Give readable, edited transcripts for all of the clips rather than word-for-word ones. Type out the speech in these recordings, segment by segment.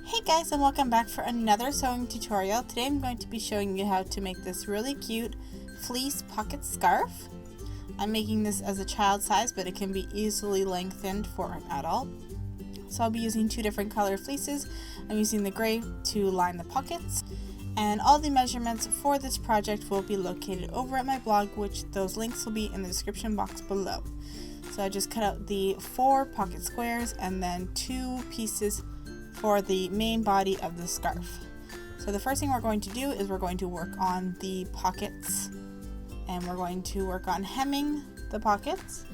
Hey guys, and welcome back for another sewing tutorial. Today I'm going to be showing you how to make this really cute fleece pocket scarf. I'm making this as a child size, but it can be easily lengthened for an adult. So I'll be using two different color fleeces. I'm using the gray to line the pockets, and all the measurements for this project will be located over at my blog, which those links will be in the description box below. So I just cut out the 4 pocket squares and then 2 pieces for the main body of the scarf. So the first thing we're going to do is we're going to work on the pockets, and we're going to work on hemming the pockets.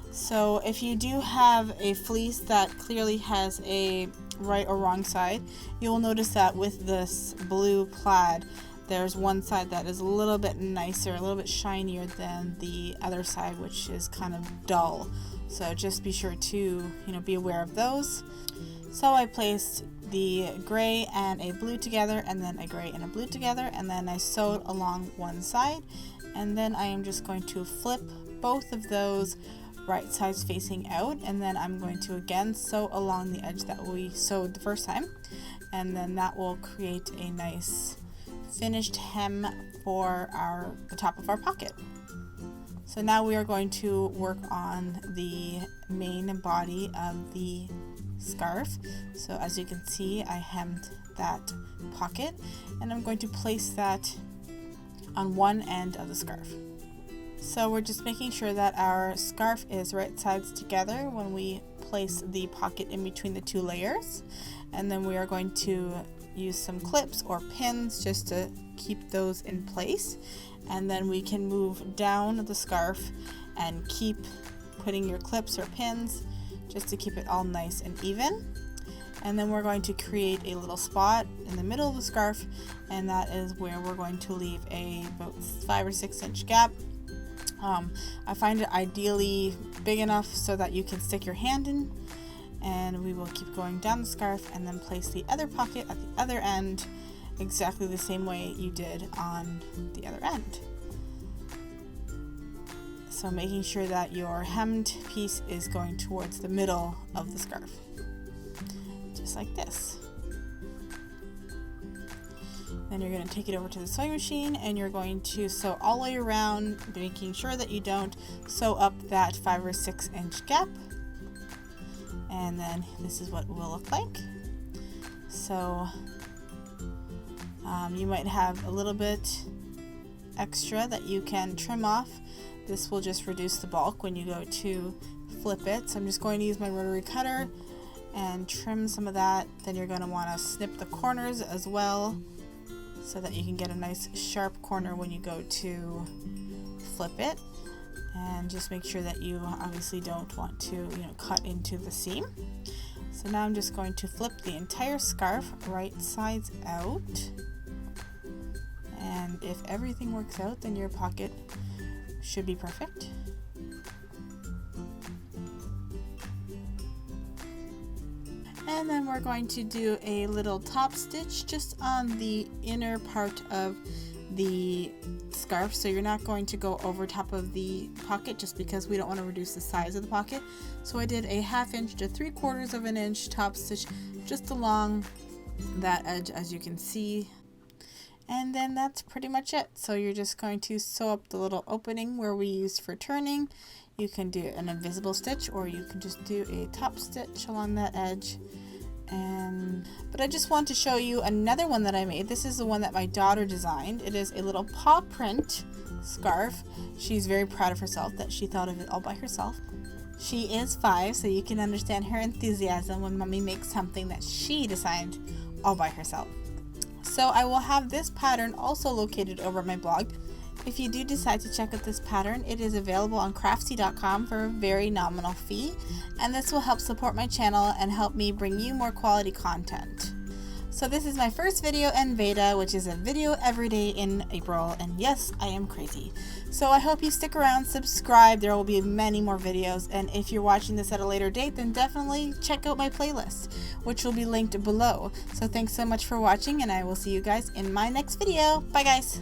So if you do have a fleece that clearly has a right or wrong side, you will notice that with this blue plaid there's one side that is a little bit nicer, a little bit shinier than the other side, which is kind of dull. So just be sure to be aware of those. So I placed the gray and a blue together, and then a gray and a blue together, and then I sewed along one side, and then I am just going to flip both of those right sides facing out, and then I'm going to again sew along the edge that we sewed the first time, and then that will create a nice finished hem for the top of our pocket. So now we are going to work on the main body of the scarf. So as you can see, I hemmed that pocket, and I'm going to place that on one end of the scarf. So we're just making sure that our scarf is right sides together when we place the pocket in between the 2 layers, and then we are going to use some clips or pins just to keep those in place, and then we can move down the scarf and keep putting your clips or pins just to keep it all nice and even. And then we're going to create a little spot in the middle of the scarf, and that is where we're going to leave about 5 or 6 inch gap. I find it ideally big enough so that you can stick your hand in, and we will keep going down the scarf and then place the other pocket at the other end exactly the same way you did on the other end. So making sure that your hemmed piece is going towards the middle of the scarf, just like this. Then you're going to take it over to the sewing machine, and you're going to sew all the way around, making sure that you don't sew up that 5 or 6 inch gap. And then this is what it will look like. So you might have a little bit extra that you can trim off. This will just reduce the bulk when you go to flip it. So I'm just going to use my rotary cutter and trim some of that. Then you're going to want to snip the corners as well, so that you can get a nice sharp corner when you go to flip it. And just make sure that you obviously don't want to cut into the seam. So now I'm just going to flip the entire scarf right sides out, and if everything works out, then your pocket should be perfect. And then we're going to do a little top stitch just on the inner part of the scarf. So you're not going to go over top of the pocket, just because we don't want to reduce the size of the pocket. So I did a 1/2 inch to 3/4 of an inch top stitch just along that edge, as you can see. And then that's pretty much it. So you're just going to sew up the little opening where we used for turning. You can do an invisible stitch, or you can just do a top stitch along that edge. But I just want to show you another one that I made. This is the one that my daughter designed. It is a little paw print scarf. She's very proud of herself that she thought of it all by herself. She is 5, so you can understand her enthusiasm when mommy makes something that she designed all by herself. So I will have this pattern also located over my blog. If you do decide to check out this pattern, it is available on craftsy.com for a very nominal fee, and this will help support my channel and help me bring you more quality content. So this is my first video in VEDA, which is a video every day in April, and yes, I am crazy. So I hope you stick around, subscribe, there will be many more videos, and if you're watching this at a later date, then definitely check out my playlist, which will be linked below. So thanks so much for watching, and I will see you guys in my next video. Bye guys!